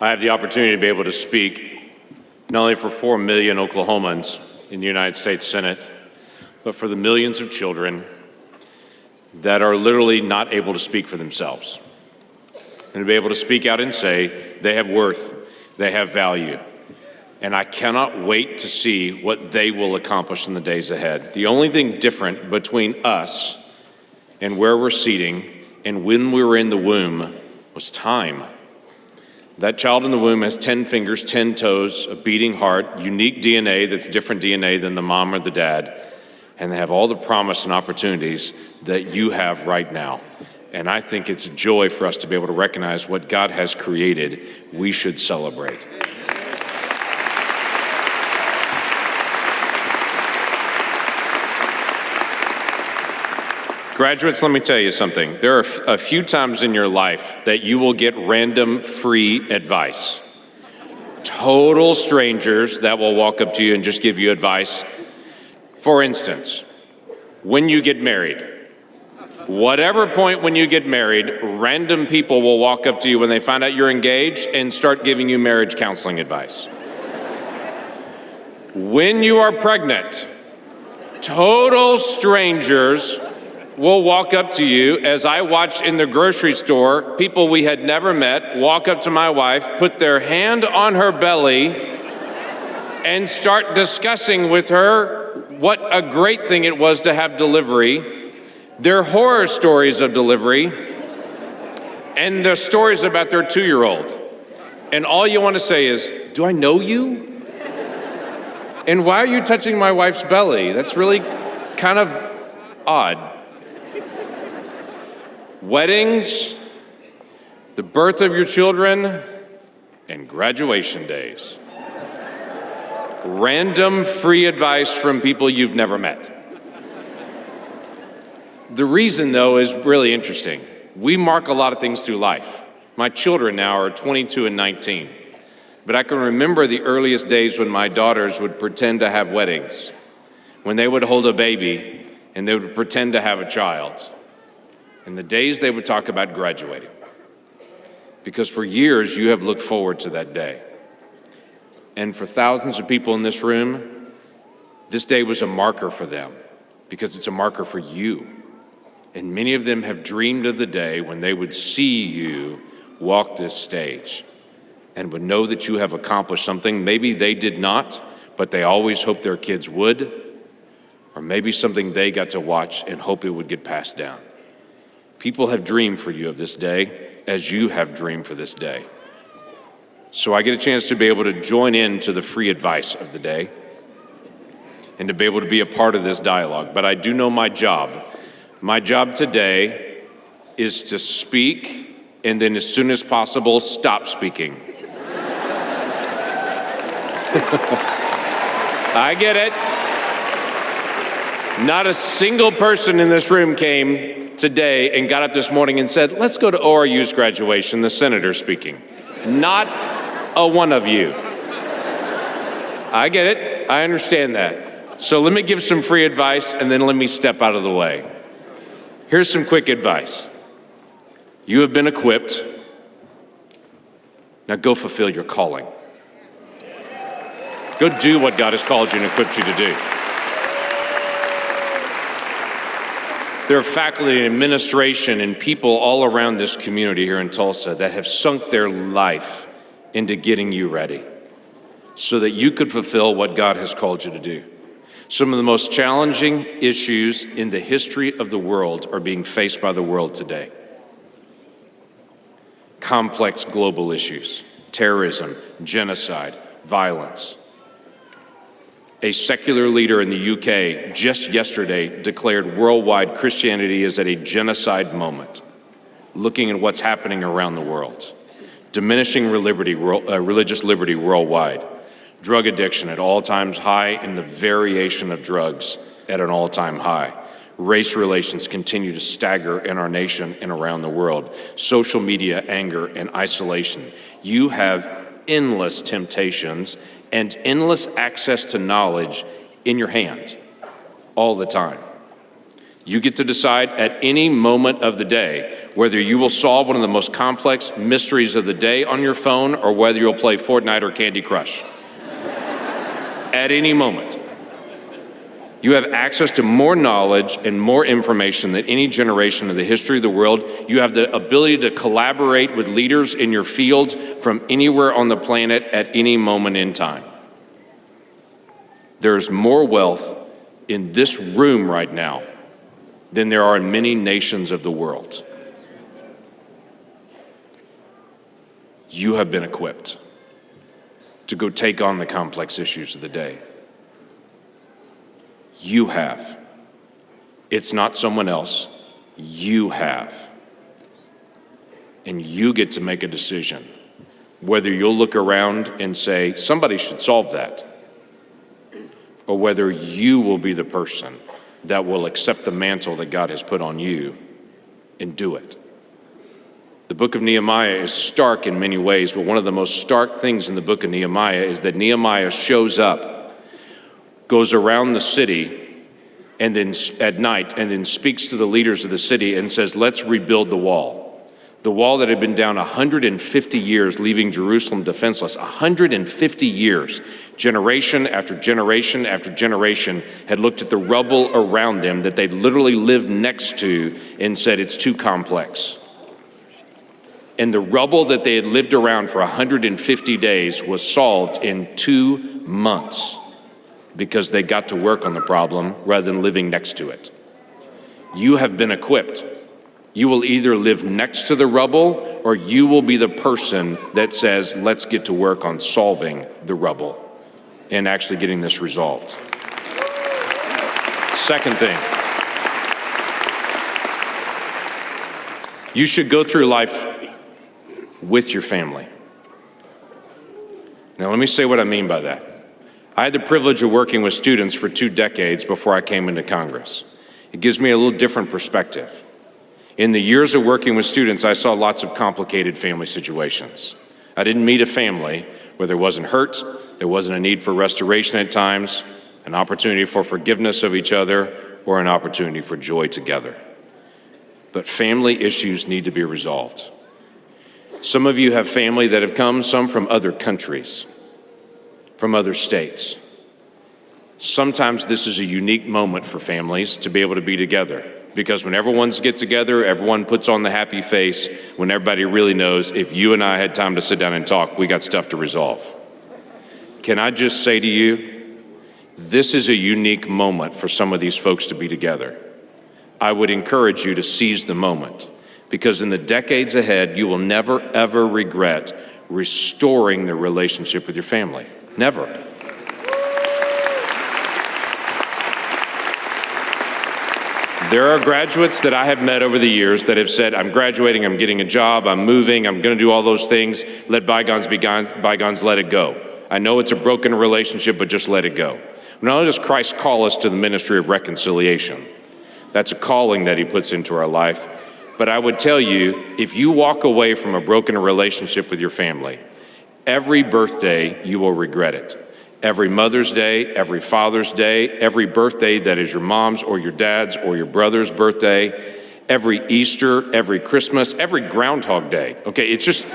I have the opportunity to be able to speak not only for 4 million Oklahomans in the United States Senate, but for the millions of children that are literally not able to speak for themselves. And to be able to speak out and say they have worth, they have value. And I cannot wait to see what they will accomplish in the days ahead. The only thing different between us and where we're seating and when we were in the womb was time. That child in the womb has 10 fingers, 10 toes, a beating heart, unique DNA that's different DNA than the mom or the dad, and they have all the promise and opportunities that you have right now. And I think it's a joy for us to be able to recognize what God has created. We should celebrate. Graduates, let me tell you something. There are a few times in your life that you will get random free advice. Total strangers that will walk up to you and just give you advice. For instance, when you get married, whatever point when you get married, random people will walk up to you when they find out you're engaged and start giving you marriage counseling advice. When you are pregnant, total strangers will walk up to you, as I watched in the grocery store, people we had never met walk up to my wife, put their hand on her belly, and start discussing with her what a great thing it was to have delivery, their horror stories of delivery, and their stories about their 2-year-old. And all you want to say is, "Do I know you? And why are you touching my wife's belly? That's really kind of odd." Weddings, the birth of your children, and graduation days. Random free advice from people you've never met. The reason, though, is really interesting. We mark a lot of things through life. My children now are 22 and 19, but I can remember the earliest days when my daughters would pretend to have weddings, when they would hold a baby and they would pretend to have a child. And the days they would talk about graduating. Because for years, you have looked forward to that day. And for thousands of people in this room, this day was a marker for them, because it's a marker for you. And many of them have dreamed of the day when they would see you walk this stage and would know that you have accomplished something. Maybe they did not, but they always hoped their kids would, or maybe something they got to watch and hope it would get passed down. People have dreamed for you of this day, as you have dreamed for this day. So I get a chance to be able to join in to the free advice of the day and to be able to be a part of this dialogue. But I do know my job. My job today is to speak and then as soon as possible, stop speaking. I get it. Not a single person in this room came today and got up this morning and said, "Let's go to ORU's graduation, the senator speaking." Not a one of you. I get it. I understand that. So let me give some free advice and then let me step out of the way. Here's some quick advice. You have been equipped. Now go fulfill your calling. Go do what God has called you and equipped you to do. There are faculty and administration and people all around this community here in Tulsa that have sunk their life into getting you ready so that you could fulfill what God has called you to do. Some of the most challenging issues in the history of the world are being faced by the world today. Complex global issues, terrorism, genocide, violence. A secular leader in the UK just yesterday declared worldwide Christianity is at a genocide moment, looking at what's happening around the world. Diminishing religious liberty worldwide, drug addiction at all-time high, and the variation of drugs at an all-time high. Race relations continue to stagger in our nation and around the world. Social media, anger, and isolation. You have endless temptations and endless access to knowledge in your hand all the time. You get to decide at any moment of the day whether you will solve one of the most complex mysteries of the day on your phone or whether you'll play Fortnite or Candy Crush. At any moment. You have access to more knowledge and more information than any generation in the history of the world. You have the ability to collaborate with leaders in your field from anywhere on the planet at any moment in time. There's more wealth in this room right now than there are in many nations of the world. You have been equipped to go take on the complex issues of the day. You have. It's not someone else. You have. And you get to make a decision whether you'll look around and say, somebody should solve that, or whether you will be the person that will accept the mantle that God has put on you and do it. The book of Nehemiah is stark in many ways, but one of the most stark things in the book of Nehemiah is that Nehemiah shows up, goes around the city, and then at night, and then speaks to the leaders of the city and says, let's rebuild the wall. The wall that had been down 150 years, leaving Jerusalem defenseless. 150 years. Generation after generation after generation had looked at the rubble around them that they'd literally lived next to and said, it's too complex. And the rubble that they had lived around for 150 days was solved in 2 months because they got to work on the problem rather than living next to it. You have been equipped. You will either live next to the rubble or you will be the person that says, let's get to work on solving the rubble and actually getting this resolved. Second thing, you should go through life with your family. Now, let me say what I mean by that. I had the privilege of working with students for 2 decades before I came into Congress. It gives me a little different perspective. In the years of working with students, I saw lots of complicated family situations. I didn't meet a family where there wasn't hurt, there wasn't a need for restoration at times, an opportunity for forgiveness of each other, or an opportunity for joy together. But family issues need to be resolved. Some of you have family that have come, some from other countries, from other states. Sometimes this is a unique moment for families to be able to be together. Because when everyone gets together, everyone puts on the happy face when everybody really knows if you and I had time to sit down and talk, we got stuff to resolve. Can I just say to you, this is a unique moment for some of these folks to be together. I would encourage you to seize the moment because in the decades ahead, you will never, ever regret restoring the relationship with your family. Never. There are graduates that I have met over the years that have said, I'm graduating, I'm getting a job, I'm moving, I'm going to do all those things. Let bygones be bygones, let it go. I know it's a broken relationship, but just let it go. Not only does Christ call us to the ministry of reconciliation, that's a calling that he puts into our life. But I would tell you, if you walk away from a broken relationship with your family, every birthday you will regret it. Every Mother's Day, every Father's Day, every birthday that is your mom's or your dad's or your brother's birthday, every Easter, every Christmas, every Groundhog Day. Okay, it's just,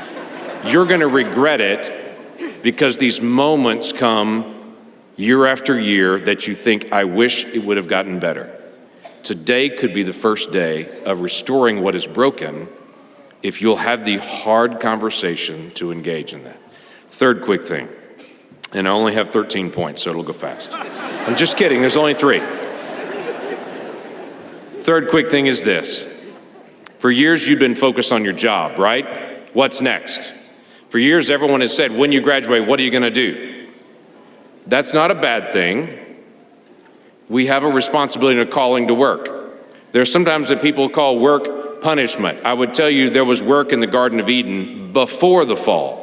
you're gonna regret it because these moments come year after year that you think, I wish it would have gotten better. Today could be the first day of restoring what is broken if you'll have the hard conversation to engage in that. Third quick thing. And I only have 13 points, so it'll go fast. I'm just kidding, there's only 3. Third quick thing is this. For years, you've been focused on your job, right? What's next? For years, everyone has said, when you graduate, what are you gonna do? That's not a bad thing. We have a responsibility and a calling to work. There's sometimes that people call work punishment. I would tell you there was work in the Garden of Eden before the fall.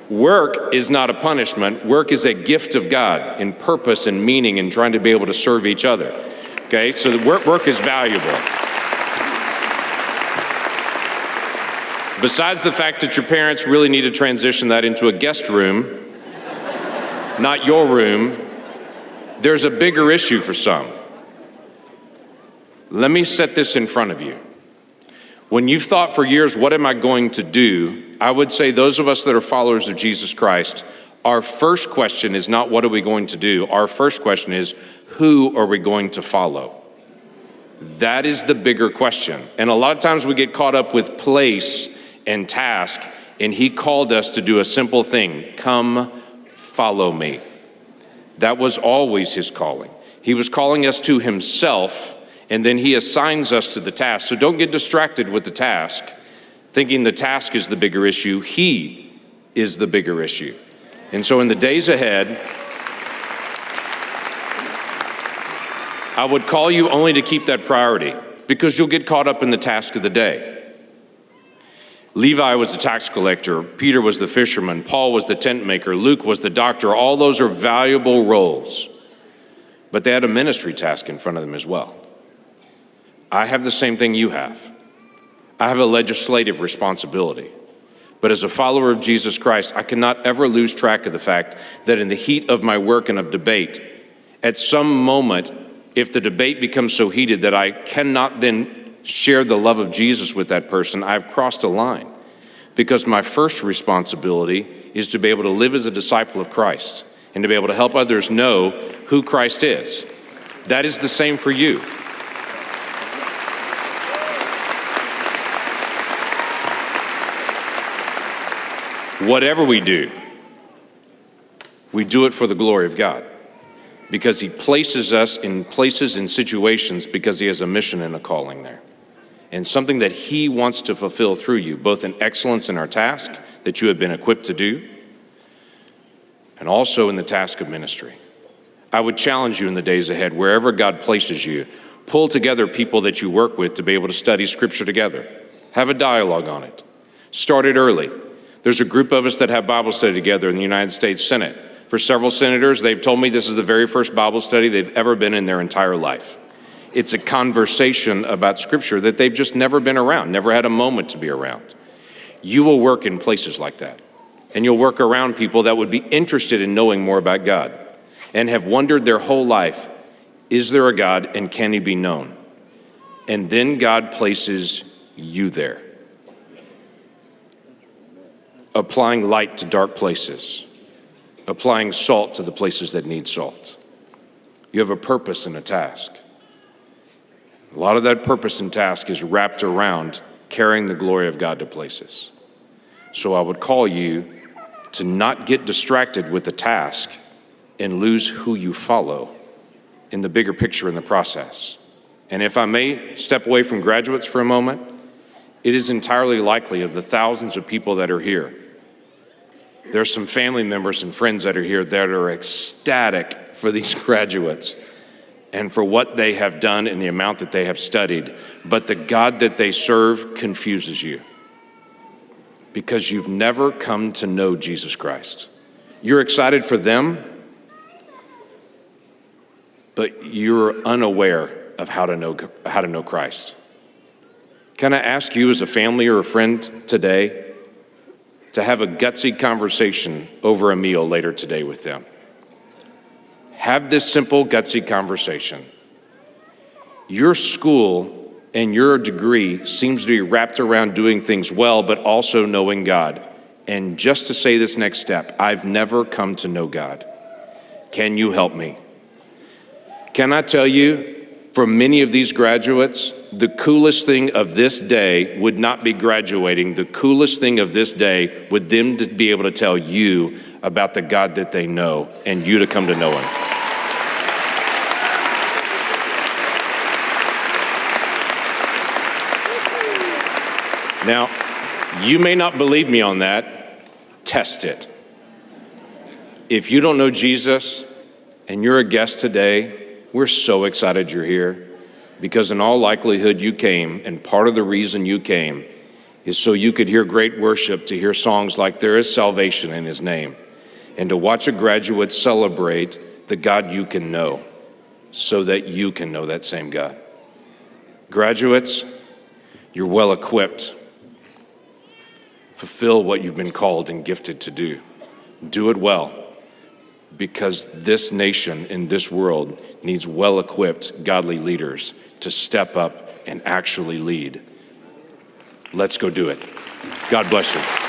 Work is not a punishment. Work is a gift of God in purpose and meaning and trying to be able to serve each other. Okay, so the work is valuable. Besides the fact that your parents really need to transition that into a guest room, not your room, there's a bigger issue for some. Let me set this in front of you. When you've thought for years, what am I going to do? I would say those of us that are followers of Jesus Christ, our first question is not what are we going to do? Our first question is, who are we going to follow? That is the bigger question. And a lot of times we get caught up with place and task, and he called us to do a simple thing: come follow me. That was always his calling. He was calling us to himself, and then he assigns us to the task. So don't get distracted with the task, thinking the task is the bigger issue. He is the bigger issue. And so in the days ahead, I would call you only to keep that priority, because you'll get caught up in the task of the day. Levi was the tax collector, Peter was the fisherman, Paul was the tent maker, Luke was the doctor. All those are valuable roles, but they had a ministry task in front of them as well. I have the same thing you have. I have a legislative responsibility. But as a follower of Jesus Christ, I cannot ever lose track of the fact that in the heat of my work and of debate, at some moment, if the debate becomes so heated that I cannot then share the love of Jesus with that person, I've crossed a line. Because my first responsibility is to be able to live as a disciple of Christ and to be able to help others know who Christ is. That is the same for you. Whatever we do it for the glory of God, because he places us in places and situations because he has a mission and a calling there, and something that he wants to fulfill through you, both in excellence in our task that you have been equipped to do, and also in the task of ministry. I would challenge you in the days ahead, wherever God places you, pull together people that you work with to be able to study Scripture together. Have a dialogue on it. Start it early. There's a group of us that have Bible study together in the United States Senate. For several senators, they've told me this is the very first Bible study they've ever been in their entire life. It's a conversation about Scripture that they've just never been around, never had a moment to be around. You will work in places like that, and you'll work around people that would be interested in knowing more about God and have wondered their whole life, is there a God and can he be known? And then God places you there, applying light to dark places, applying salt to the places that need salt. You have a purpose and a task. A lot of that purpose and task is wrapped around carrying the glory of God to places. So I would call you to not get distracted with the task and lose who you follow in the bigger picture in the process. And if I may step away from graduates for a moment, it is entirely likely of the thousands of people that are here, there are some family members and friends that are here that are ecstatic for these graduates and for what they have done and the amount that they have studied. But the God that they serve confuses you because you've never come to know Jesus Christ. You're excited for them, but you're unaware of how to know Christ. Can I ask you as a family or a friend today to have a gutsy conversation over a meal later today with them? Have this simple, gutsy conversation. Your school and your degree seems to be wrapped around doing things well, but also knowing God. And just to say this next step, I've never come to know God. Can you help me? Can I tell you, for many of these graduates, the coolest thing of this day would not be graduating. The coolest thing of this day would them to be able to tell you about the God that they know and you to come to know him. Now, you may not believe me on that. Test it. If you don't know Jesus and you're a guest today, we're so excited you're here because in all likelihood you came, and part of the reason you came is so you could hear great worship, to hear songs like "There is Salvation in His Name," and to watch a graduate celebrate the God you can know so that you can know that same God. Graduates, you're well equipped. Fulfill what you've been called and gifted to do. Do it well. because this nation and this world needs well-equipped, godly leaders to step up and actually lead. Let's go do it. God bless you.